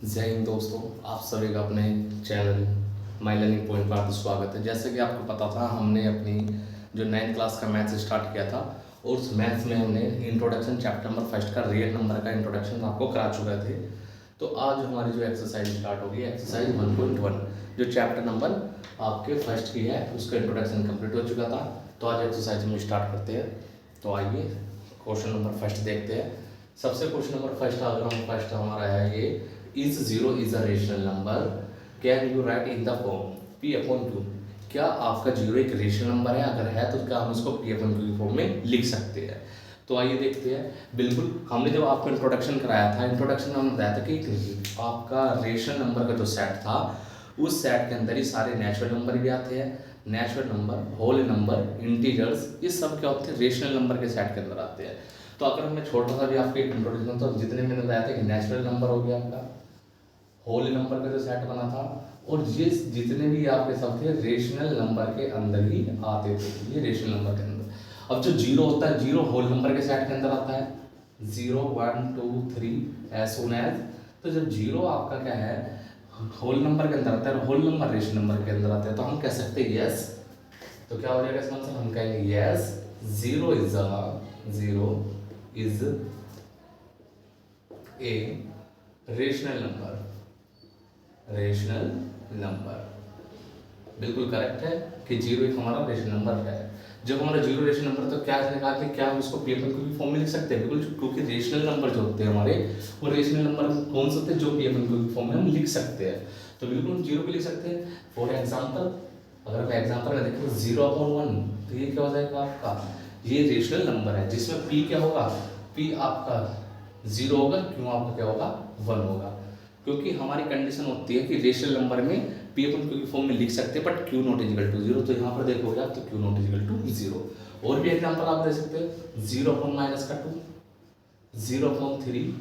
जय हिंद दोस्तों, आप सभी का अपने चैनल माई लर्निंग पॉइंट पर आपका स्वागत है। जैसे कि आपको पता था, हमने अपनी जो 9th क्लास का मैथ्स स्टार्ट किया था और उस मैथ्स में हमने इंट्रोडक्शन चैप्टर नंबर फर्स्ट का रियल नंबर का इंट्रोडक्शन आपको करा चुके थे। तो आज हमारी जो एक्सरसाइज स्टार्ट होगी, एक्सरसाइज 1.1 जो चैप्टर नंबर आपके फर्स्ट की है, उसका इंट्रोडक्शन कंप्लीट हो चुका था। तो आज एक्सरसाइज हम स्टार्ट करते हैं। तो आइए क्वेश्चन नंबर फर्स्ट देखते हैं। सबसे क्वेश्चन नंबर फर्स्ट अगर हम फर्स्ट हमारा है ये, is zero is a rational number, can you right in the form P upon Q. क्या आपका जीरो एक रेशनल नंबर है? अगर है तो क्या हम इसको पी अपॉन क्यू की फॉर्म में लिख सकते हैं? तो आइए देखते हैं। बिल्कुल, हमने जब आपको इंट्रोडक्शन कराया था, इंट्रोडक्शन में हमने बताया था कि आपका रेशनल नंबर का जो सेट था, उस सेट के अंदर ही सारे नेचुरल नंबर भी आते हैं। Natural number, whole number, integers, ये सब क्या होते हैं? रेशनल नंबर के सेट के अंदर आते हैं। तो अगर मैं छोटा सा भी आपको एक इंट्रोडक्शन, तो जितने मैंने बताया था कि नेचुरल नंबर हो गया आपका, होल नंबर का जो सेट बना था, और ये जितने भी आपके सब थे रेशनल नंबर के अंदर ही आते थे, ये रेशनल नंबर के अंदर। अब जो जीरो होता है, जीरो होल नंबर के सेट के अंदर आता है। 0 1 2 3 एज सुन एज, तो जब जीरो आपका क्या है, होल नंबर के अंदर आता है, होल नंबर रेशनल नंबर के अंदर आता है, तो हम कह सकते हैं यस। तो क्या हो जाएगा इसका आंसर? हम कहेंगे yes, zero is a rational number. बिल्कुल करेक्ट है कि जीरो एक हमारा रेशनल नंबर है। जब हमारा जीरो रेशनल नंबर, तो क्या निकाल के क्या हम इसको पी अपन क्यू की फॉर्म में लिख सकते हैं? बिल्कुल, क्योंकि रेशनल नंबर जो होते हैं हमारे, वो रेशनल नंबर कौन से होते हैं जो पी अपन क्यू की फॉर्म में हम लिख सकते हैं। तो बिल्कुल हम जीरो पे लिख सकते हैं। फॉर एग्जाम्पल, अगर मैं एग्जाम्पल में देखूँ 0/1, तो ये क्या हो जाएगा आपका? ये रेशनल नंबर है जिसमें पी क्या होगा? पी आपका 0 होगा, क्यों आपका क्या होगा? 1 होगा। क्योंकि हमारी कंडीशन होती है कि रेशनल नंबर में पी अपन क्यू की फॉर्म में लिख सकते हैं, but Q not equal to 0। तो यहाँ पर देखोगे आप, तो क्यू नॉट इजिकल टू 0। और भी एग्जाम्पल आप दे सकते हैं, 0/-2, 0/3,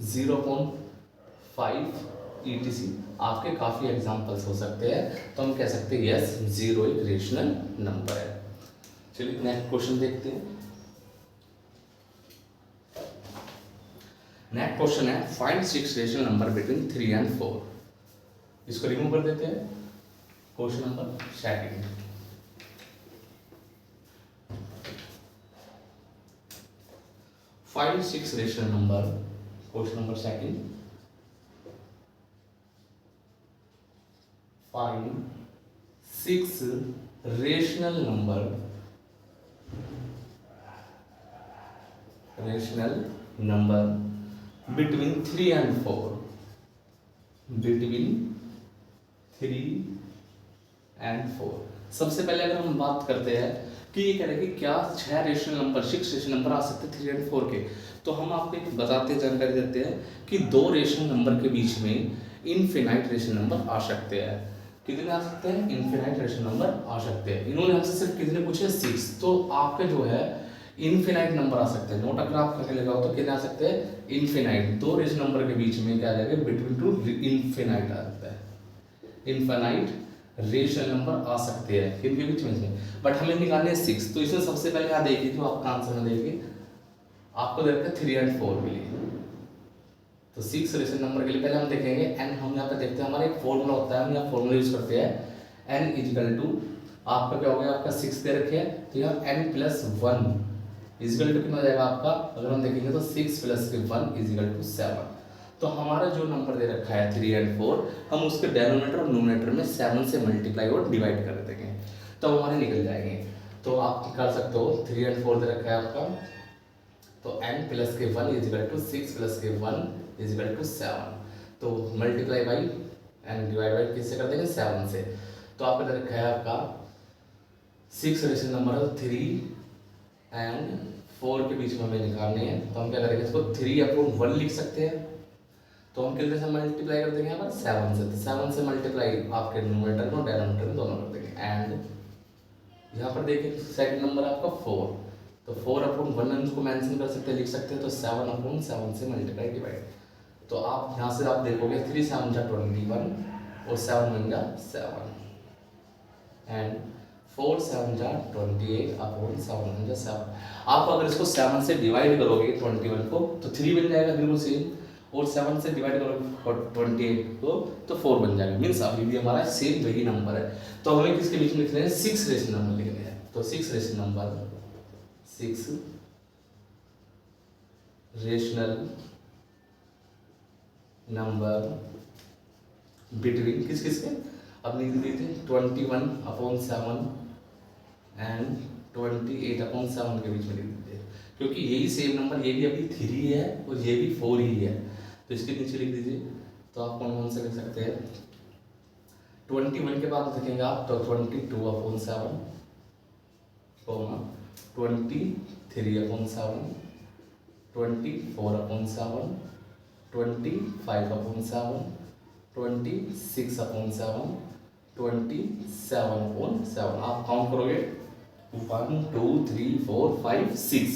0/5 ETC। आपके काफी एग्जाम्पल्स हो सकते हैं। तो हम कह सकते हैं यस, जीरो एक रेशनल नंबर है। चलिए नेक्स्ट क्वेश्चन देखते हैं। नेक्स्ट क्वेश्चन है, find 6 rational number between 3 and 4। इसको रिमूव कर देते हैं। Question number second, find 6 rational number. Question number second, find 6 rational number between 3 and 4, between 3 and 4। सबसे पहले अगर हम बात करते हैं कि ये कह रहे हैं कि क्या 6 रेशनल नंबर, 6 रेशनल नंबर आ सकते हैं 3 and 4 के। तो हम आपको एक बताते जानकारी देते हैं कि 2 रेशनल नंबर के बीच में इनफिनाइट रेशनल नंबर आ सकते हैं। कितने आ सकते हैं? इनफिनाइट रेशनल नंबर आ सकते हैं। इन्होंने हमसे सिर्फ कितने पूछे? 6। तो आपके जो है इनफिनाइट नंबर आ सकते हैं। नोट अगर आप करके लगाओ तो कितने आ सकते हैं? इनफिनाइट। 2 रेशनल नंबर के बीच में क्या आ जाएगा? बिटवीन 2 इनफिनाइट आ सकता है। इनफिनाइट रेशनल नंबर आ सकते हैं किनके बीच में से, बट हमें निकालने 6। तो इसमें सबसे पहले यहाँ देखिए, जो आपका आंसर में देखिए, आपको दे रखा है 3 and 4 के लिए। तो 6 रेशनल नंबर के लिए पहले हम देखेंगे एन। हम यहाँ पे देखते हैं, हमारा एक फॉर्मूला होता है, हम यहाँ फॉर्मूला यूज करते हैं। एन इजिकल टू, आपका क्या हो गया? आपका 6 दे रखे हैं, तो यहाँ n + 1 इजिकल टू कितना हो जाएगा आपका? अगर हम देखेंगे तो 6 + 1 इजिकल टू 7। तो हमारा जो नंबर दे रखा है 3 and 4, हम उसके डेनोमिनेटर और न्यूमरेटर में 7 से मल्टीप्लाई और डिवाइड कर देंगे, तो हमारे निकल जाएंगे। तो आप निकाल सकते हो, 3 and 4 दे रखा है आपका, तो n + 1 equal to 6 + 1 equal to 7। तो multiply by and divide by किससे कर देंगे? 7 से। तो आपका दे रखा है आपका 6 रेशनल नंबर 3 and 4 के बीच में हमें निकालने हैं। तो हम क्या करेंगे? इसको 3/1 लिख सकते हैं। तो हम कितने से मल्टीप्लाई कर देंगे? यहाँ पर 7 से। तो 7 से मल्टीप्लाई आपके न्यूमरेटर में और डेनोमिनेटर में दोनों कर देंगे। एंड यहाँ पर देखिए सेकंड नंबर आपका 4, तो 4/1 हम इसको मेंशन कर सकते हैं, लिख सकते हैं। तो 7/7 से मल्टीप्लाई डिवाइड। तो आप यहाँ से आप देखोगे 3 7 जा 21 और 7 1 जा 7 एंड 4 7 जा 28/7 1 जा 7। आप अगर इसको 7 से डिवाइड करोगे 21 को, तो 3 बन जाएगा बिल्कुल सेम, और 7 से डिवाइड करो 28 को तो 4 बन जाएगा। मीन्स अभी भी हमारा सेम वही नंबर है। तो हमें किसके बीच में लिखने हैं, 6 रेशनल नंबर लिखने हैं। तो 6 रेशनल नंबर बिटवीन किस किस के, अब लिख दिए थे 21/7 एंड 28/7 के बीच में लिख देते हैं, क्योंकि यही सेम नंबर, ये भी अभी 3 है और ये भी 4 ही है, तो इसके नीचे लिख दीजिए। तो आप कौन कौन से लिख सकते हैं, 21 के बाद लिखेंगे आप तो 22/7, 23/7, 24/7, 25/7, 26/7, 27/7। आप काउंट करोगे 1 2 3 4 5 6,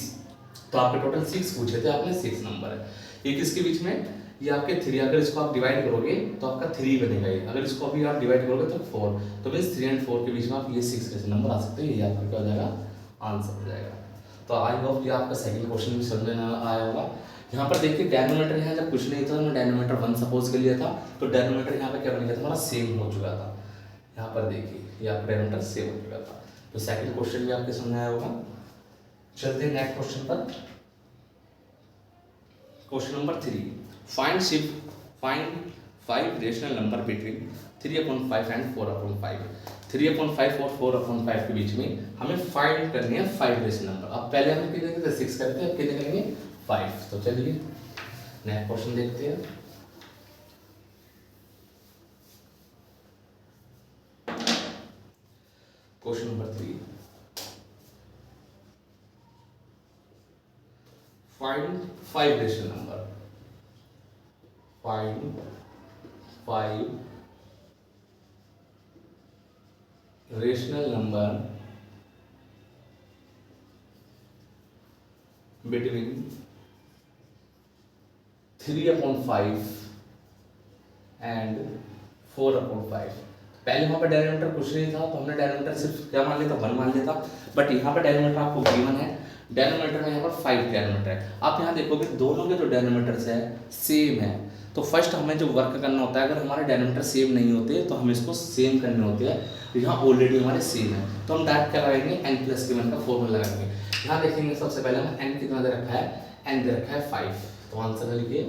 तो आपके टोटल 6 पूछे थे आपने, 6 नंबर है। ये किसके बीच में, ये आपके 3, अगर इसको आप डिवाइड करोगे तो आपका 3 बनेगा ये, अगर इसको अभी आप डिवाइड करोगे तो 4, तो मीन्स 3 और 4 के बीच में आप ये 6 ऐसे नंबर आ सकते हैं, ये आपका क्या हो जाएगा, आंसर हो जाएगा। तो आई होप ये आपका सेकंड क्वेश्चन भी समझ में आया होगा। यहाँ पर देखिए डेनोमीटर यहाँ जब कुछ नहीं था, मैं डेनोमीटर 1 सपोज कर लिया था, तो डेनोमीटर यहाँ पे क्या बन गया था, हमारा सेम हो चुका था। यहाँ पर देखिए ये आपका डेनोमीटर सेम हो चुका था। तो सेकंड क्वेश्चन भी आपके समझ आया होगा। चलते हैं नेक्स्ट क्वेश्चन पर। Question number 3, find 5 rational number between 3/5 and 4/5। 3/5 और 4/5 के बीच में हमें फाइंड करनी है 5 रेशनल नंबर। अब पहले हम कितने थे, 6 करते हैं, अब कितने करेंगे, 5। तो चलिए नेक्स्ट क्वेश्चन देखते हैं। Question number 3, find 5 rational number. Find 5 rational number between 3/5 and 4/5। पहले वहां पर डेनोमीटर कुछ नहीं था, तो हमने डेनोमीटर सिर्फ क्या मान लिया था, 1 मान लिया था। बट यहाँ पर डेनोमीटर आपको गिवन है, डेनोमीटर में यहाँ पर 5 डेनोमीटर है। आप यहाँ देखोगे दोनों के जो डेनोमीटर्स है सेम है। तो फर्स्ट हमें जो वर्क करना होता है, अगर हमारे डेनोमीटर सेम नहीं होते तो हम इसको सेम करने होते हैं। यहाँ ऑलरेडी हमारे सेम है, तो हम डायरेक्ट क्या लगाएंगे, n+1 का फॉर्मूला लगाएंगे। यहाँ देखेंगे सबसे पहले हम n कितना दे रखा है, n दे रखा है 5, तो आंसर लिखिए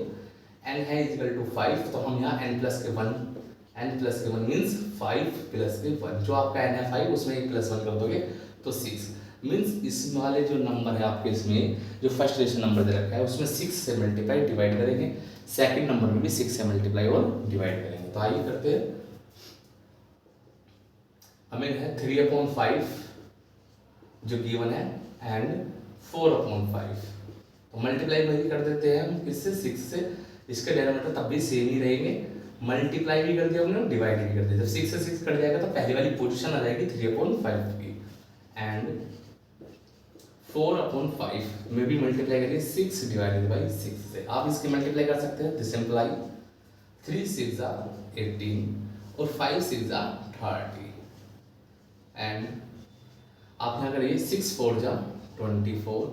n है = 5, तो हम यहाँ n+1 मीन्स 5 + 1, जो आपका n है 5 उसमें 1 + 1 कर दोगे तो 6। मीन्स इस वाले जो नंबर है आपके, इसमें जो फर्स्ट रेशनल नंबर दे रखा है उसमें 6 से मल्टीप्लाई डिवाइड करेंगे, सेकंड नंबर में भी 6 से मल्टीप्लाई और डिवाइड करेंगे। तो आइए करते हैं। हमें है 3/5 जो गिवन है एंड 4/5, तो मल्टीप्लाई वही कर देते हैं हम किससे, 6 से। इसके डेनोमीटर तब भी सेम ही रहेंगे, मल्टीप्लाई भी कर दिया हमने, डिवाइड भी कर दिया। जब 6 से 6 कट जाएगा तो पहली वाली पोजीशन आ जाएगी 3/5 की, एंड 4/5 में भी मल्टीप्लाई करिए 6 डिवाइडेड बाई 6 से। आप इसकी मल्टीप्लाई कर सकते हैं, दिस सिंपलाई 3 6 18 और 5 6 30, एंड आप यहाँ करिए 6 4 24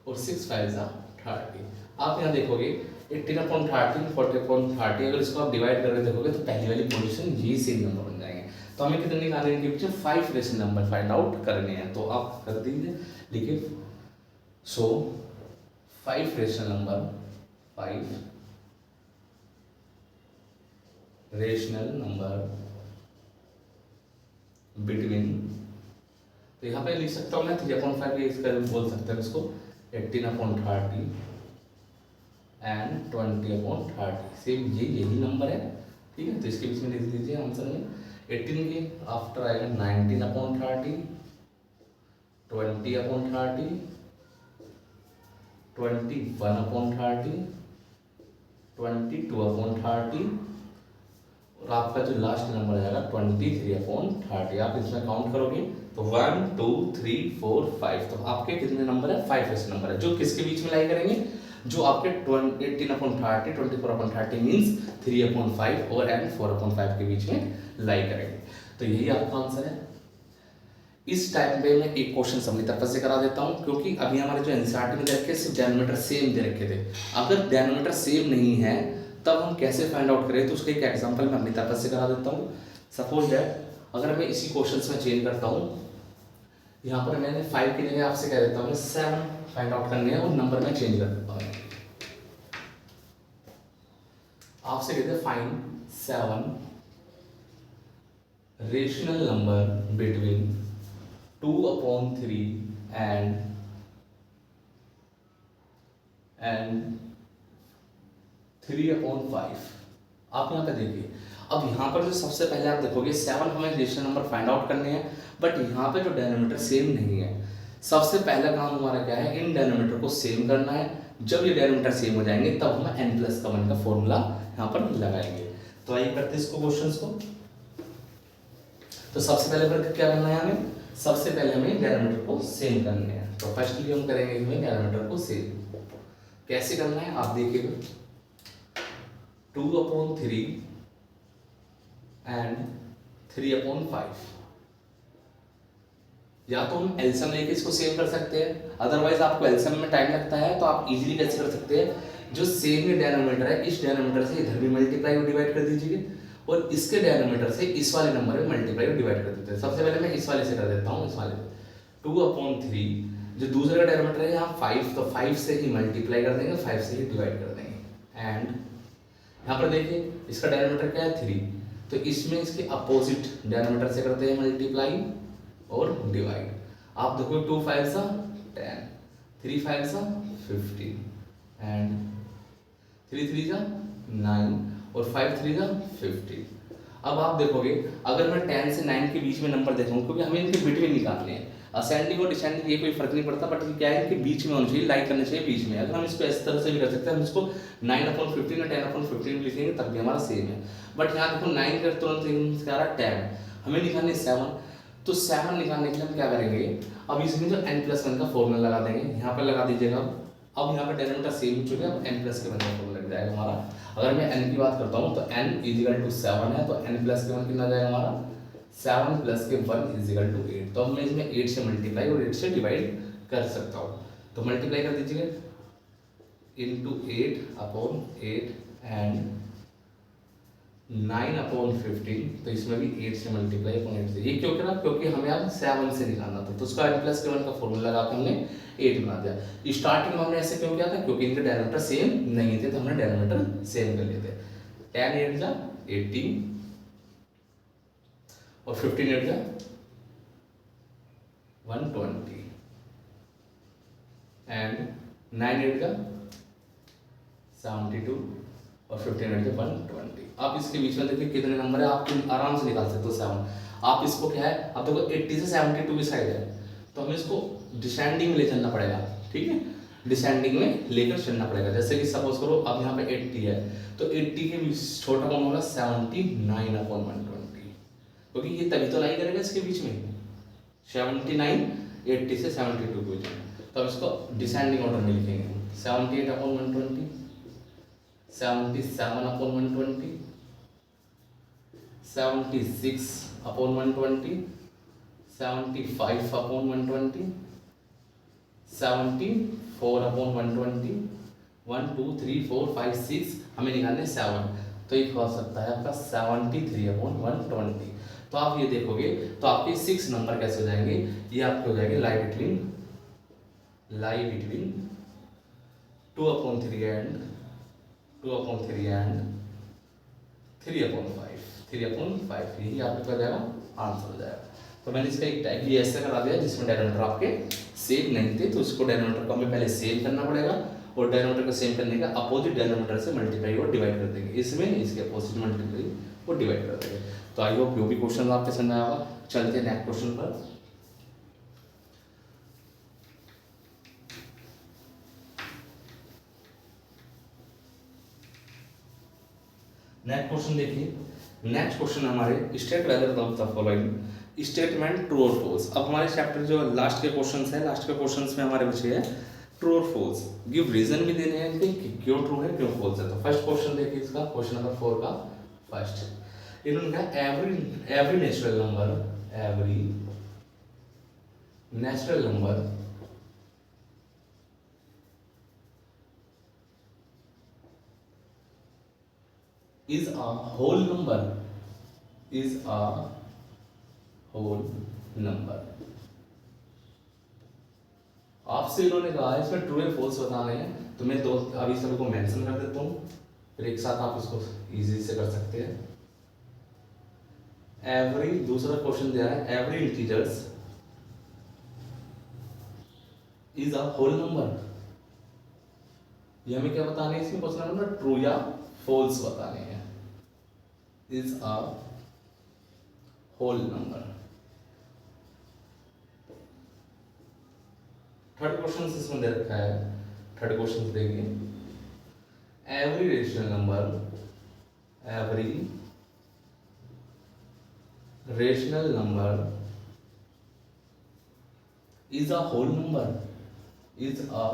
और 6 5 30। आप यहाँ देखोगे 18/30 40/30, अगर इसको आप डिवाइड करके देखोगे तो पहली वाली पोजीशन यही सेम नंबर बन जाएंगे। तो हमें कितने निकालने के पीछे 5 रेशनल नंबर फाइंड आउट करने हैं, तो आप कर दीजिए, लिखिए सो 5 rational number, 5 rational number between, तो यहाँ पे लिख सकता हूँ मैं 3/5 इसका बोल सकते हैं इसको 18/30 एंड 20/30, सेम यही नंबर है, ठीक है। तो इसके बीच में लिख दीजिए आंसर में 18 के आफ्टर आएगा 19/30, 20/30, 21/30, 22/30 और आपका जो लास्ट नंबर आएगा 23/30। आप इसमें काउंट करोगे तो 1 2 3 4 5, तो आपके कितने नंबर है, 5 ऐसे नंबर है जो किसके बीच में लाई करेंगे, जो आपके 18/30 24/30 मीन्स 3/5 और 4/5 के बीच में लाई करेंगे। तो यही आपका आंसर है। इस टाइम पे मैं एक क्वेश्चन अपनी तरफ से करा देता हूँ, क्योंकि अभी हमारे जो एनसीईआरटी में दे रखे सिर्फ डेनोमीटर सेम दे रखे थे। अगर डेनोमीटर सेम नहीं है तब हम कैसे फाइंड आउट करें, तो उसका एक एग्जांपल मैं अपनी तरफ से करा देता हूँ। सपोज दैट अगर मैं इसी क्वेश्चन में चेंज करता हूँ, यहाँ पर मैंने 5 की जगह आपसे कह देता हूँ 7 फाइंड आउट करने हैं और नंबर में चेंज कर देता हूँ। आपसे कहते हैं find 7 rational number between 2/3 and 3/5। आप यहाँ पे देखिए, अब यहाँ पर जो सबसे पहले आप देखोगे 7 हमें रेशनल नंबर फाइंड आउट करने हैं, बट यहाँ पे जो डेनोमीटर सेम नहीं है। सबसे पहला काम हमारा क्या है, इन डेनोमीटर को सेम करना है। जब ये डेनोमीटर सेम हो जाएंगे तब हम n+1 का फॉर्मूला यहाँ पर लगाएंगे। तो आइए करते हैं इसको क्वेश्चंस को। तो सबसे पहले क्या करना है हमें, सबसे पहले हमें डेनोमीटर को सेम करने हैं। तो फर्स्टली हम करेंगे इसमें डेनोमीटर को सेम। कैसे करना है आप देखिएगा, 2/3 and 3/5। या तो हम एलसीएम लेके इसको सेम कर सकते हैं, अदरवाइज आपको एलसीएम में टाइम लगता है तो आप इजीली कैसे कर सकते हैं, जो सेम डेनोमीटर है इस डेनोमीटर से इधर भी मल्टीप्लाई और डिवाइड कर दीजिए, और इसके डेनोमीटर से इस वाले नंबर में मल्टीप्लाई और डिवाइड कर देते हैं। सबसे पहले मैं इस वाले से कर देता हूँ, इस वाले 2/3, जो दूसरे का डेनोमीटर है यहाँ 5, तो 5 से ही मल्टीप्लाई कर देंगे, 5 से ही डिवाइड कर देंगे। एंड यहाँ पर देखिए इसका डेनोमीटर क्या है 3, तो इसमें इसके अपोजिट डेनोमीटर से करते हैं मल्टीप्लाई और डिवाइड। आप देखो 2 5 सा 10, 3 5 सा 15 एंड 3 3 सा 9 और 5 3 सा 15। अब आप देखोगे अगर मैं 10 से 9 के बीच में नंबर देखूँ, क्योंकि हमें इनके बिटवीन निकालने हैं, असेंडिंग और डिसेंडिंग ये कोई फर्क नहीं पड़ता, बट क्या है इनके बीच में होना चाहिए, लाइक करना चाहिए बीच में। अगर हम इसको इस तरह से भी कर सकते हैं, हम इसको 9/15 और 10/15 लिखेंगे तब भी हमारा सेम है। बट यहाँ देखो 9 का तुरंत क्या रहा 10, हमें निकालने 7, तो 7 निकालने के लिए हम क्या करेंगे, अब इसमें जो n+1 का फॉर्मूला लगा देंगे, यहाँ पर लगा दीजिएगा। अब यहाँ पर डेनोमीटर सेम हो चुके हैं, अब n+1 का फॉर्मूला लग जाएगा हमारा। अगर मैं n की बात करता हूँ तो n = 7 है, तो n+1 कितना जाएगा हमारा 7 + 1 = 8। तो अब मैं इसमें 8 से मल्टीप्लाई और 8 से डिवाइड कर सकता हूँ। तो मल्टीप्लाई कर दीजिए इंटू 8/8 एंड 9/15, तो इसमें भी 8 से मल्टीप्लाई 8 से। ये क्यों करा, क्योंकि हमें अब 7 से निकालना था, तो उसका n+1 का फॉर्मूला लगा के हमने 8 बना दिया। स्टार्टिंग में हमने ऐसे क्यों किया था, क्योंकि इनके डेनोमीटर सेम नहीं थे, तो हमने डेनोमीटर सेम कर लिए थे। 10 8 जा 18 और 15 8 जा 120 एंड 9 8 जा 72 और 15 8 जा 120। आप इसके बीच में देखिए कितने नंबर है, आप आराम से निकाल सकते हो 7। आप इसको क्या है, आप देखो 80 से 72 की साइड है, तो हमें इसको डिसेंडिंग में ले चलना पड़ेगा, ठीक है, डिसेंडिंग में लेकर चलना पड़ेगा। जैसे कि सपोज करो अब यहाँ पे 80 है, तो 80 के बीच छोटा कौन होगा 79/120, क्योंकि ये तभी तो लाई करेगा इसके बीच में 79, 80 से 72 के बीच में। तो अब इसको डिसेंडिंग ऑर्डर में लिखेंगे 78/120, 77/120, 76/120, 75/120, 74/120, 1 2 3 4 5 6 हमें निकालने 7, तो ये हो सकता है आपका 73/120। तो आप ये देखोगे तो आपके 6 नंबर कैसे हो जाएंगे, ये आपके हो जाएंगे लाई बिटवीन 2/3 एंड 3/5, यही आपका हो जाएगा आंसर हो जाएगा। तो मैंने इसका एक टाइप ये ऐसे करा दिया जिसमें डेनोमीटर आपके सेम नहीं थे, तो उसको डेनोमीटर को हमें पहले सेम करना पड़ेगा, और डेनोमीटर को सेम करने का अपोजिट डेनोमीटर से मल्टीप्लाई और डिवाइड कर देंगे, इसमें इसके अपोजिट मल्टीप्लाई और डिवाइड कर देंगे। तो आई होप जो भी क्वेश्चन आपके समझ में आएगा। चलते हैं नेक्स्ट क्वेश्चन पर। नेक्स्ट क्वेश्चन देखिए, नेक्स्ट क्वेश्चन हमारे state whether of the following statement true और फॉल्स। अब हमारे चैप्टर जो लास्ट के क्वेश्चंस है, लास्ट के क्वेश्चंस में हमारे बचे हैं ट्रू और फॉल्स, गिव रीजन भी देने हैं कि क्यों ट्रू है क्यों फॉल्स है। तो फर्स्ट क्वेश्चन देखिए इसका, क्वेश्चन नंबर 4 का फर्स्ट, इन्होंने कहा every natural number natural number is a whole number, is a whole number। आपसे इन्होंने कहा है इसमें ट्रू या फॉल्स बताने हैं, तो मैं दो अभी सबको मेंशन कर देता हूँ, फिर एक साथ आप इसको इजी से कर सकते हैं। एवरी, दूसरा क्वेश्चन दिया है, every integers is a whole number. ये हमें क्या बताने हैं इसमें क्वेश्चन नंबर, ट्रू या फॉल्स बताने हैं। Is a whole number. Third question इसमें दे रखा है, थर्ड क्वेश्चन देखिए, every rational number, every rational number is a whole number, is a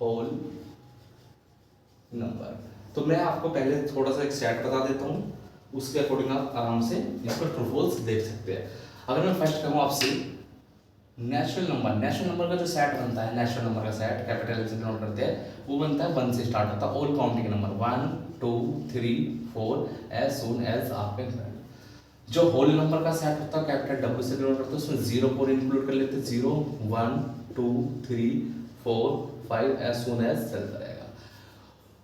whole number. तो मैं आपको पहले थोड़ा सा एक सेट बता देता हूँ, उसके अकॉर्डिंग आप आराम से इसको ट्रू फॉल्स देख सकते हैं। अगर मैं फर्स्ट कहूँ आपसे नेचुरल नंबर, नेचुरल नंबर का जो सेट बनता है, नेचुरल नंबर का सेट कैपिटल लेटर से डिनोट करते हैं, वो बनता है 1 से स्टार्ट होता है, all counting number 1 2 3 4 as soon as आपके। जो होल नंबर का सेट होता है कैपिटल डब्ल्यू से डिनोट करते हैं, उसमें 0 4 इंक्लूड कर लेते हैं, 0 1 2 3 4 5 एज सून एज चलता रहेगा।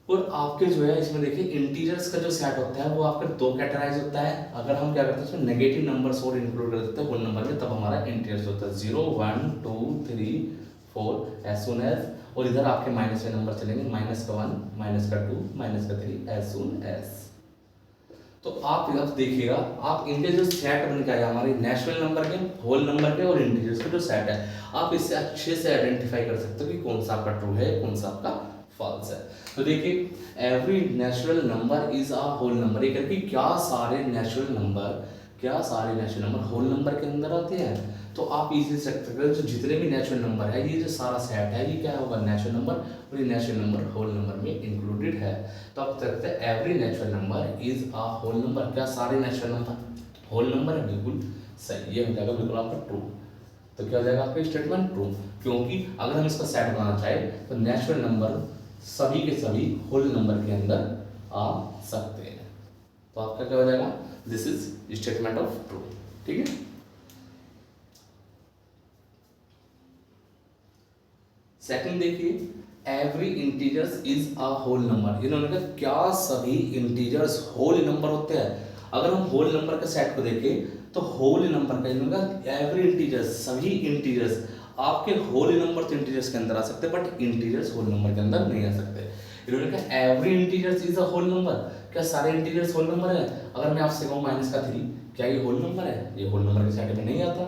और आपके जो है इसमें देखिए इंटीजर्स का जो सेट होता है वो आपका दो कैटेगराइज होता है। अगर हम क्या करते हैं उसमें नेगेटिव नंबर्स और इंक्लूड कर देते हैं होल नंबर में, तब हमारा इंटीजर्स होता है 0 1 2 3 4 एज सून एज, और इधर आपके माइनस में नंबर चलेंगे, माइनस का 1 माइनस का 2 माइनस का 3 एज सून एज। तो आप अब देखिएगा, आप इनके जो सेट बन के आए हमारे नेचुरल नंबर के, होल नंबर के और इंटीजर्स का जो सेट है, आप इससे अच्छे से आइडेंटिफाई कर सकते हो कि कौन सा आपका ट्रू है, कौन सा आपका फॉल्स है। तो देखिए every natural number is a whole number, ये करके क्या सारे नेचुरल नंबर होल नंबर के अंदर आते हैं। तो आप इजी से सकते हैं जो जितने भी नेचुरल नंबर है, ये जो सारा सेट है, ये क्या होगा नेचुरल नंबर, और ये नेचुरल नंबर होल नंबर में इंक्लूडेड है। तो आप सकते हैं every natural number is a whole number, क्या सारे नेचुरल नंबर होल नंबर है, बिल्कुल सही, ये हो जाएगा बिल्कुल आपका ट्रू। तो क्या हो जाएगा आपका स्टेटमेंट ट्रू, क्योंकि अगर हम इसका सेट बनाना चाहें तो नेचुरल नंबर सभी के सभी होल नंबर के अंदर आ सकते हैं। तो आपका क्या हो जाएगा, this is statement of true. ठीक है, सेकंड देखिए every integers is a whole number. इन्होंने कहा क्या सभी इंटीजर्स होल नंबर होते हैं। अगर हम होल नंबर के सेट को देखें तो होल नंबर का इन्होंने कहा एवरी इंटीजर्स, सभी इंटीजर्स आपके होल नंबर तो इंटीजर्स के अंदर आ सकते हैं, बट इंटीजर्स होल नंबर के अंदर नहीं आ सकते। इन्होंने कहा every integers is a whole number, क्या सारे इंटीजर्स होल नंबर है। अगर मैं आपसे कहूँ माइनस का 3, क्या ये होल नंबर है, ये होल नंबर के सेट में नहीं आता।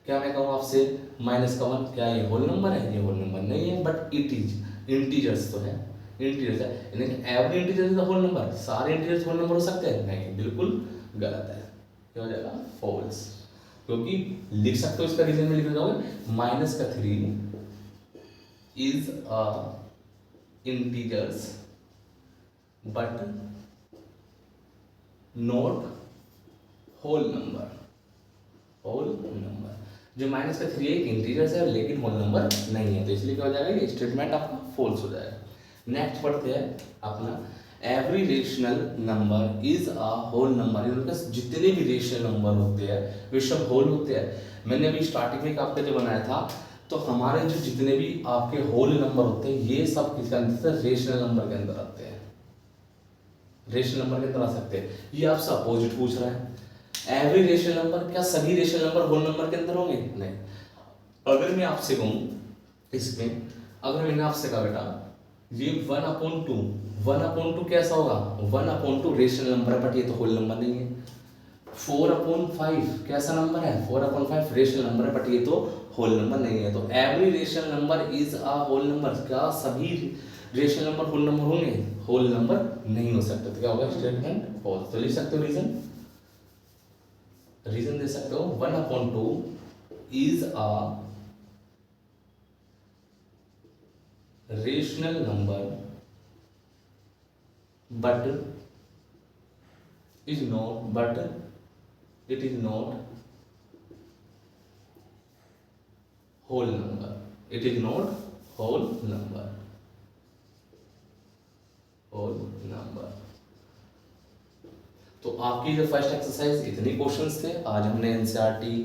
क्या मैं कहूँ आपसे माइनस का 1, क्या ये होल नंबर है, ये होल नंबर नहीं है, बट इट इज इंटीजर्स तो है, इंटीजर्स है। यानी every integer is the whole number, सारे इंटीजर्स होल नंबर हो सकते हैं, नहीं, बिल्कुल गलत है, क्या हो जाएगा फॉल्स। क्योंकि लिख सकते हो इसका रीजन में लिख जाओगे माइनस का 3 is a integers but not whole number, whole number. जो माइनस का 3 एक इंटीजर्स है लेकिन होल नंबर नहीं है, तो इसलिए क्या हो जाएगा ये स्टेटमेंट आपका फॉल्स हो जाएगा। नेक्स्ट पढ़ते हैं अपना every rational number is a whole number. इनके जितने भी रेशनल नंबर होते हैं वे सब होल होते हैं। मैंने अभी स्टार्टिंग में आपका जो बनाया था, तो हमारे जो जितने भी आपके होल नंबर होते हैं ये सब किसके अंदर, रेशनल नंबर के अंदर आते हैं, रेशनल नंबर के अंदर आ सकते हैं। ये आपसे अपोजिट पूछ रहा है, एवरी रेशनल नंबर, क्या सभी रेशनल नंबर होल नंबर के अंदर होंगे, नहीं। अगर मैं आपसे कहूँ इसमें, अगर मैंने आपसे कहा बेटा ये 1/2, 1/2 कैसा होगा, 1/2 रेशनल नंबर है बट ये तो होल नंबर नहीं है। 4/5 कैसा नंबर है, 4/5 रेशनल नंबर है बट ये तो होल नंबर नहीं है। तो every rational number is a whole number, क्या सभी रेशनल नंबर होल नंबर होंगे, होल नंबर नहीं हो सकते। तो क्या होगा स्टेटमेंट फॉल्स। तो लिख सकते हो रीजन, रीजन दे सकते हो 1/2 is a rational number but it is not whole number, it is not whole number, whole number. तो आपकी जो फर्स्ट एक्सरसाइज इतने क्वेश्चंस थे। आज हमने एनसीईआरटी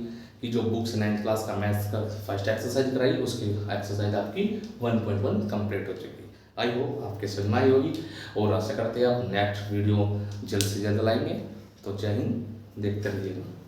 की जो बुक्स 9th क्लास का मैथ्स का फर्स्ट एक्सरसाइज कराई, उसकी एक्सरसाइज आपकी 1.1 कंप्लीट हो चुकी। आई होप आपके समझ में आई होगी और आशा करते हैं आप नेक्स्ट वीडियो जल्द से जल्द लाएंगे। तो जय हिंद, देखते रहिएगा।